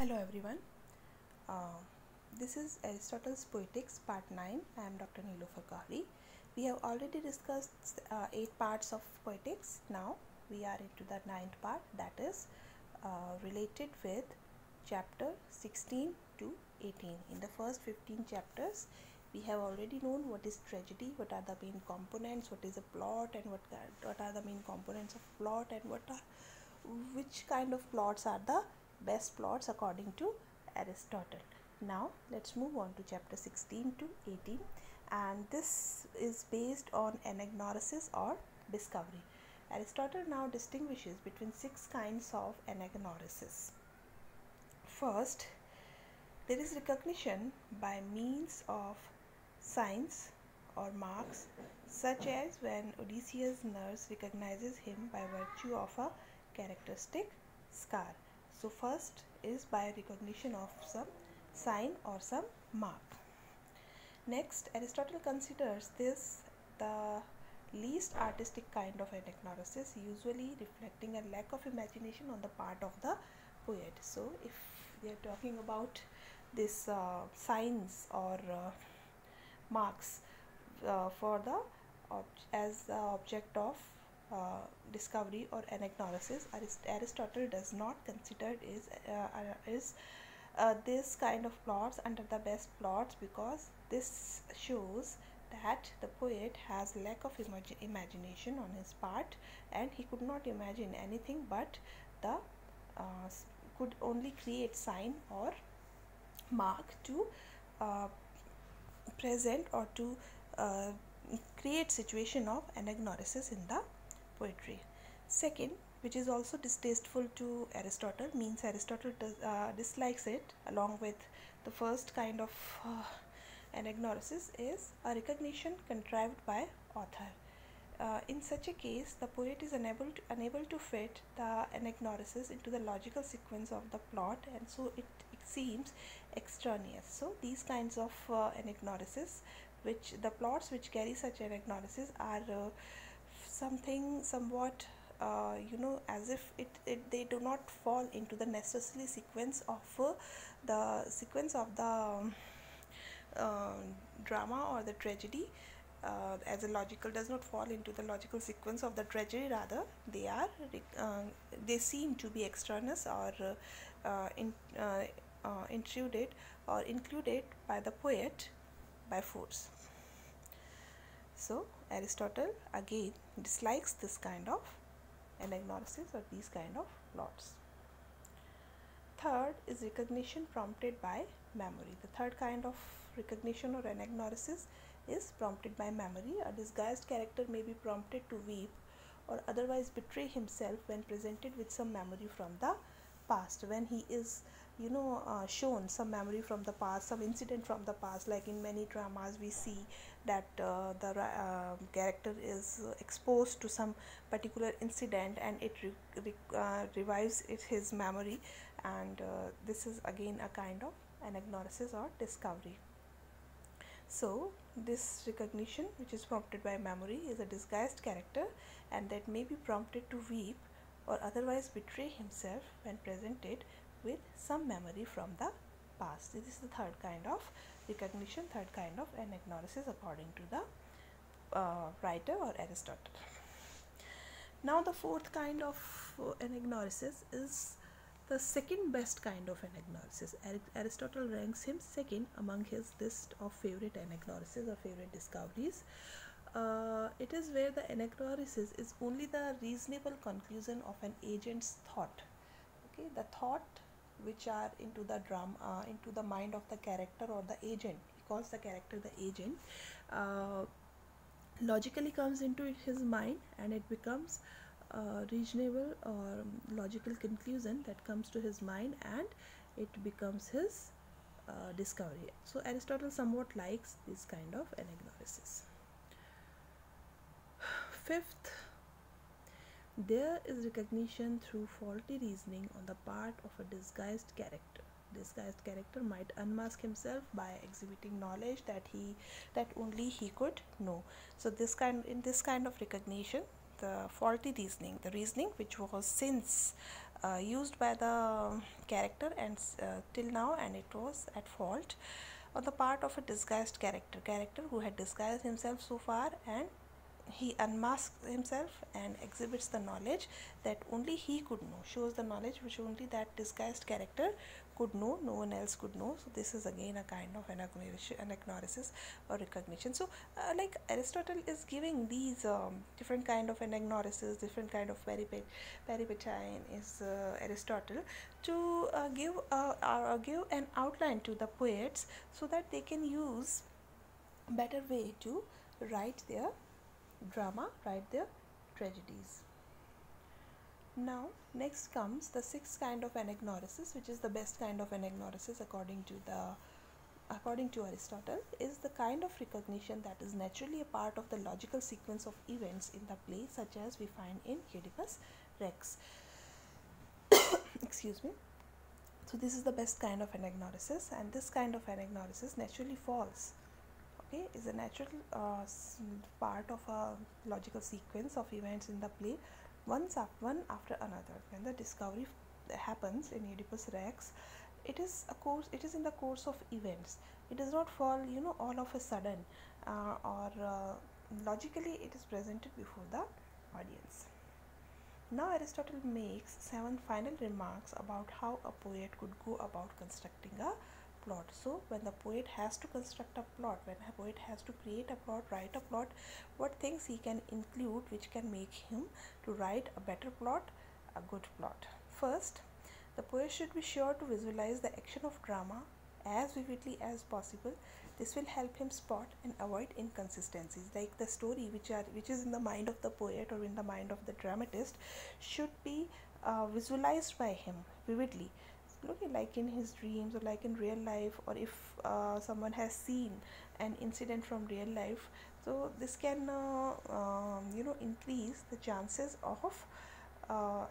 Hello everyone. Uh, this is Aristotle's Poetics Part 9. I am Dr. Nilofer Kahri. We have already discussed 8 parts of Poetics. Now we are into the 9th part, that is related with chapter 16 to 18. In the first 15 chapters we have already known what is tragedy, what are the main components, what is a plot, and what are the main components of plot, and which kind of plots are the best plots according to Aristotle. Now let's move on to chapter 16 to 18, and this is based on anagnorisis or discovery. Aristotle now distinguishes between 6 kinds of anagnorisis. First, there is recognition by means of signs or marks, such as when Odysseus' nurse recognizes him by virtue of a characteristic scar. So first is by recognition of some sign or some mark. Next, Aristotle considers this the least artistic kind of anagnorisis, usually reflecting a lack of imagination on the part of the poet. So if we are talking about this signs or marks for the as the object of discovery or anagnorisis, Aristotle does not consider this kind of plots under the best plots, because this shows that the poet has lack of imagination on his part, and he could not imagine anything but the could only create sign or mark to present or to create situation of anagnorisis in the poetry. Second, which is also distasteful to Aristotle, means Aristotle dislikes it along with the first kind of anagnorisis, is a recognition contrived by author. In such a case, the poet is unable to fit the anagnorisis into the logical sequence of the plot, and so it seems extraneous. So these kinds of anagnorisis, which the plots which carry such anagnorisis are somewhat as if they do not fall into the necessary sequence of the drama or the tragedy, as a logical does not fall into the logical sequence of the tragedy. Rather, they seem to be extraneous or intruded or included by the poet by force. So Aristotle again dislikes this kind of anagnorisis or these kind of plots. Third is recognition prompted by memory. The third kind of recognition or anagnorisis is prompted by memory. A disguised character may be prompted to weep or otherwise betray himself when presented with some memory from the past. When he is shown some memory from the past, some incident from the past, like in many dramas we see that the character is exposed to some particular incident and it revives his memory, and this is again a kind of anagnorisis or discovery. So this recognition, which is prompted by memory, is a disguised character and that may be prompted to weep or otherwise betray himself when presented with some memory from the past. This is the third kind of recognition, third kind of anagnorisis according to the writer or Aristotle. Now the fourth kind of anagnorisis is the second best kind of anagnorisis. Aristotle ranks him second among his list of favorite anagnorisis or favorite discoveries. It is where the anagnorisis is only the reasonable conclusion of an agent's thought. Okay, the thought which are into the drama, into the mind of the character or the agent, he calls the character the agent, logically comes into his mind, and it becomes reasonable or logical conclusion that comes to his mind, and it becomes his discovery. So Aristotle somewhat likes this kind of anagnorisis. Fifth, there is recognition through faulty reasoning on the part of a disguised character. Disguised character might unmask himself by exhibiting knowledge that only he could know. So in this kind of recognition, the faulty reasoning, the reasoning which was since used by the character and till now, and it was at fault on the part of a disguised character who had disguised himself so far, and he unmasks himself and exhibits the knowledge that only he could know, shows the knowledge which only that disguised character could know, no one else could know. So this is again a kind of anagnosis or recognition. So like Aristotle is giving these different kind of anagnosis, different kind of peripeteion is Aristotle to give an outline to the poets so that they can use better way to write their drama, write their tragedies. Now next comes the sixth kind of anagnosis, which is the best kind of anagnosis according to Aristotle, is the kind of recognition that is naturally a part of the logical sequence of events in the play, such as we find in Oedipus Rex. Excuse me. So this is the best kind of anagnosis, and this kind of anagnosis naturally falls, okay, is a natural part of a logical sequence of events in the play, one after another. When the discovery happens in Oedipus Rex, it is in the course of events. It does not fall, all of a sudden, or logically it is presented before the audience. Now Aristotle makes 7 final remarks about how a poet could go about constructing a plot. So when the poet has to construct a plot, when a poet has to create a plot, write a plot, what things he can include which can make him to write a better plot, a good plot. First, the poet should be sure to visualize the action of drama as vividly as possible. This will help him spot and avoid inconsistencies, like the story which is in the mind of the poet or in the mind of the dramatist should be visualized by him vividly, like in his dreams or like in real life, or if someone has seen an incident from real life. So this can increase the chances of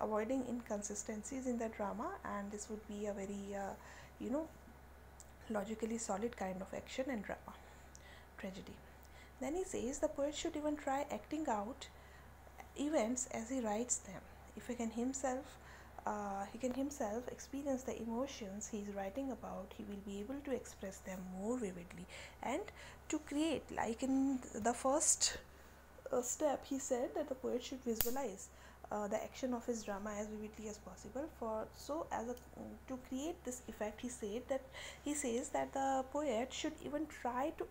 avoiding inconsistencies in the drama, and this would be a very logically solid kind of action and drama tragedy. Then he says the poet should even try acting out events as he writes them. If he can himself experience the emotions he is writing about, he will be able to express them more vividly and to create, like in the first step he said that the poet should visualize the action of his drama as vividly as possible. To create this effect, he says that the poet should even try to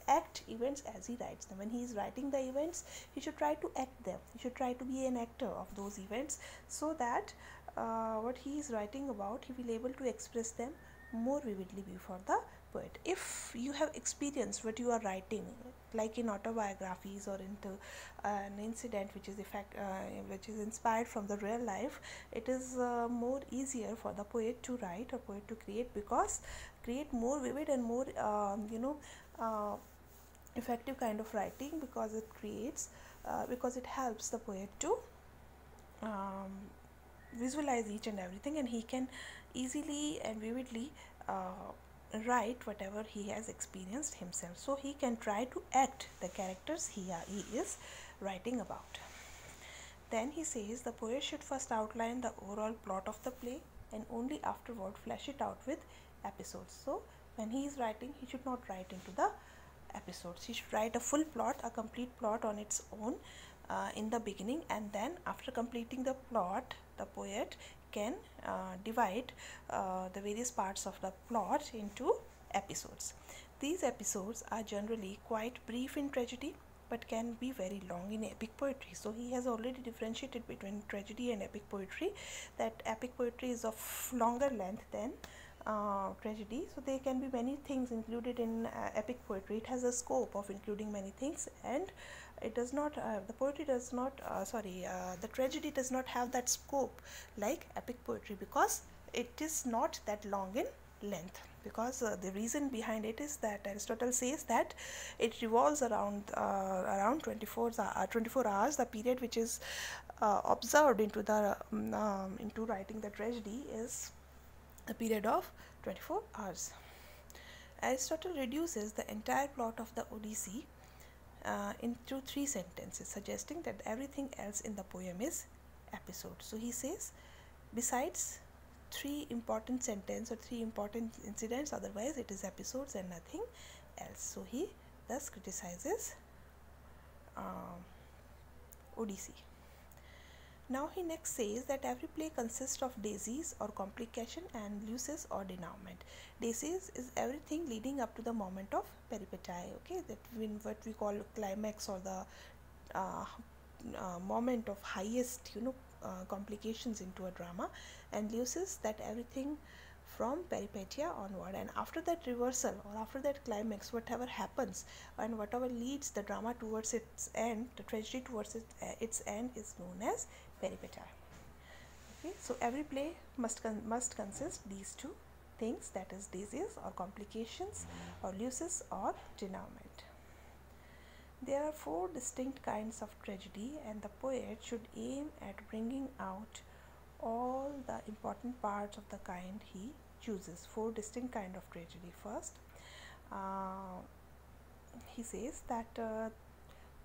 act events as he writes them. When he is writing the events, he should try to act them. He should try to be an actor of those events, so that what he is writing about, he will be able to express them more vividly before the poet. If you have experienced what you are writing, like in autobiographies or into an incident which is inspired from the real life, it is more easier for the poet to write or poet to create more vivid and more effective kind of writing, because it helps the poet to visualize each and everything, and he can easily and vividly write whatever he has experienced himself. So he can try to act the characters he is writing about. Then he says the poet should first outline the overall plot of the play and only afterward flesh it out with episodes. So when he is writing, he should not write into the episodes. He should write a full plot, a complete plot on its own in the beginning, and then after completing the plot, the poet can divide the various parts of the plot into episodes. These episodes are generally quite brief in tragedy, but can be very long in epic poetry. So he has already differentiated between tragedy and epic poetry, that epic poetry is of longer length than tragedy. So there can be many things included in epic poetry. It has a scope of including many things, and it does not the tragedy does not have that scope like epic poetry, because it is not that long in length. Because the reason behind it is that Aristotle says that it revolves around 24 hours. The period which is observed into writing the tragedy is a period of 24 hours. Aristotle reduces the entire plot of the Odyssey into 3 sentences, suggesting that everything else in the poem is episode. So he says, besides 3 important sentences or 3 important incidents, otherwise it is episodes and nothing else. So he thus criticizes Odyssey. Now he next says that every play consists of daisies or complication and luces or denouement. Daisies is everything leading up to the moment of peripety, okay, that what we call climax or the moment of highest complications into a drama, and luces, that everything from peripetia onward, and after that reversal or after that climax, whatever happens and whatever leads the drama towards its end, the tragedy towards its end, is known as peripetia. Okay, so every play must consist these 2 things, that is daisies or complications or luces or denouement. There are 4 distinct kinds of tragedy, and the poet should aim at bringing out all the important parts of the kind he chooses. 4 distinct kind of tragedy. First, he says that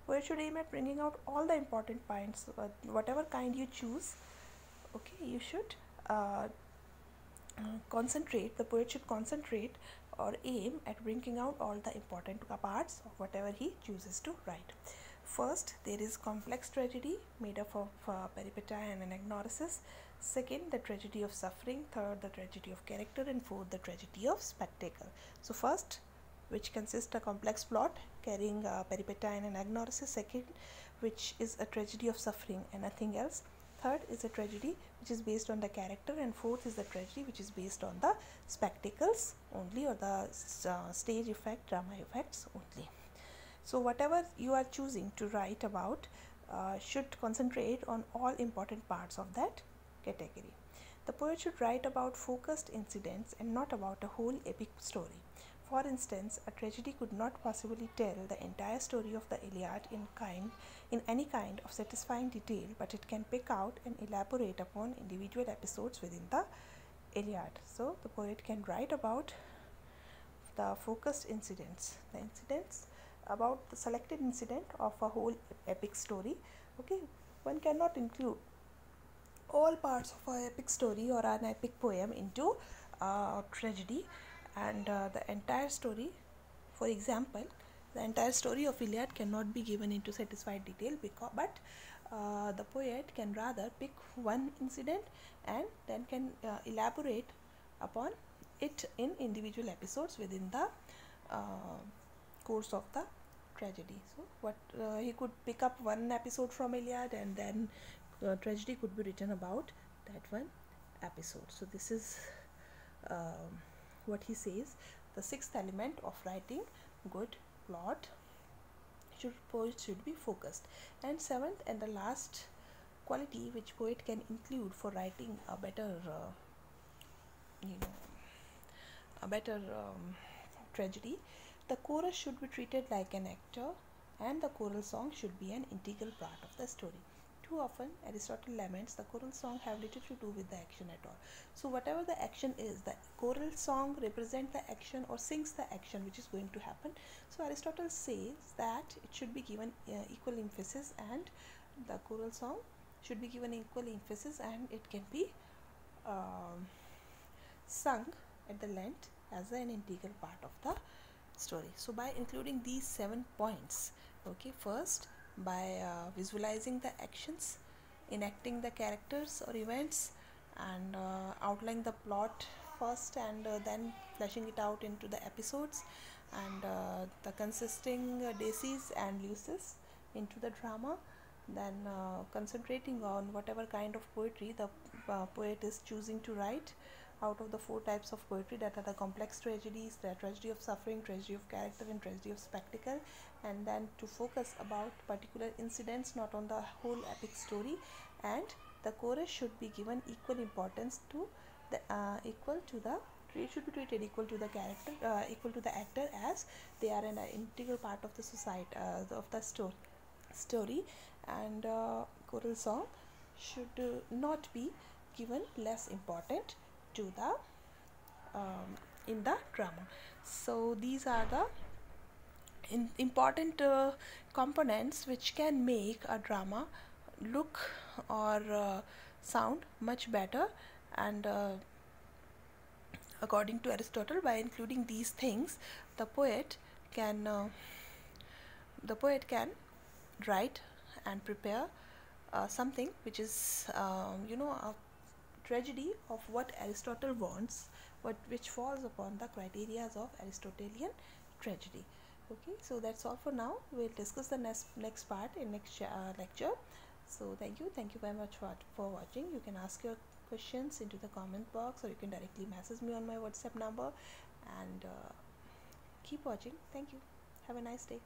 poet should aim at bringing out all the important points, whatever kind you choose. Okay, you should concentrate. The poet should concentrate or aim at bringing out all the important parts of whatever he chooses to write. First, there is complex tragedy made up of peripetia and anagnorisis. Second, the tragedy of suffering. Third, the tragedy of character. And fourth, the tragedy of spectacle. So first, which consists a complex plot carrying peripetia and anagnorisis. Second, which is a tragedy of suffering and nothing else. Third is a tragedy which is based on the character, and fourth is the tragedy which is based on the spectacles only, or the stage effect, drama effects only. So whatever you are choosing to write about should concentrate on all important parts of that category. The poet should write about focused incidents and not about a whole epic story. For instance, a tragedy could not possibly tell the entire story of the Iliad in any kind of satisfying detail, but it can pick out and elaborate upon individual episodes within the Iliad. So the poet can write about the focused incidents, the incidents about the selected incident of a whole epic story. Okay, one cannot include all parts of an epic story or an epic poem into tragedy, and the entire story, for example, the entire story of Iliad cannot be given into satisfied detail, but the poet can rather pick one incident and then can elaborate upon it in individual episodes within the course of the tragedy. So what he could pick up one episode from Iliad, and then tragedy could be written about that one episode. So this is what he says, the 6th element of writing good plot. Poet should be focused. And 7th and the last quality which poet can include for writing a better tragedy, the chorus should be treated like an actor, and the choral song should be an integral part of the story. Too often, Aristotle laments the choral song have little to do with the action at all. So whatever the action is, the choral song represents the action or sings the action which is going to happen. So Aristotle says that it should be given equal emphasis, and the choral song should be given equal emphasis, and it can be sung at the length as an integral part of the story. So by including these 7 points, okay, first by visualizing the actions, enacting the characters or events, and outlining the plot first, and then fleshing it out into the episodes, and the consisting daisies and luces into the drama, then concentrating on whatever kind of poetry the poet is choosing to write out of the 4 types of poetry, that are the complex tragedies, the tragedy of suffering, tragedy of character, and tragedy of spectacle, and then to focus about particular incidents, not on the whole epic story. And the chorus should be given equal importance to the it should be treated equal to the character, equal to the actor, as they are an integral part of the society, of the story, and choral song should not be given less important to the in the drama. So these are the important components which can make a drama look or sound much better. And according to Aristotle, by including these things, the poet can write and prepare something which is a tragedy of what Aristotle wants, which falls upon the criteria of Aristotelian tragedy. Okay, so that's all for now. We'll discuss the next part in next lecture. So thank you very much for watching. You can ask your questions into the comment box, or you can directly message me on my WhatsApp number, and keep watching. Thank you. Have a nice day.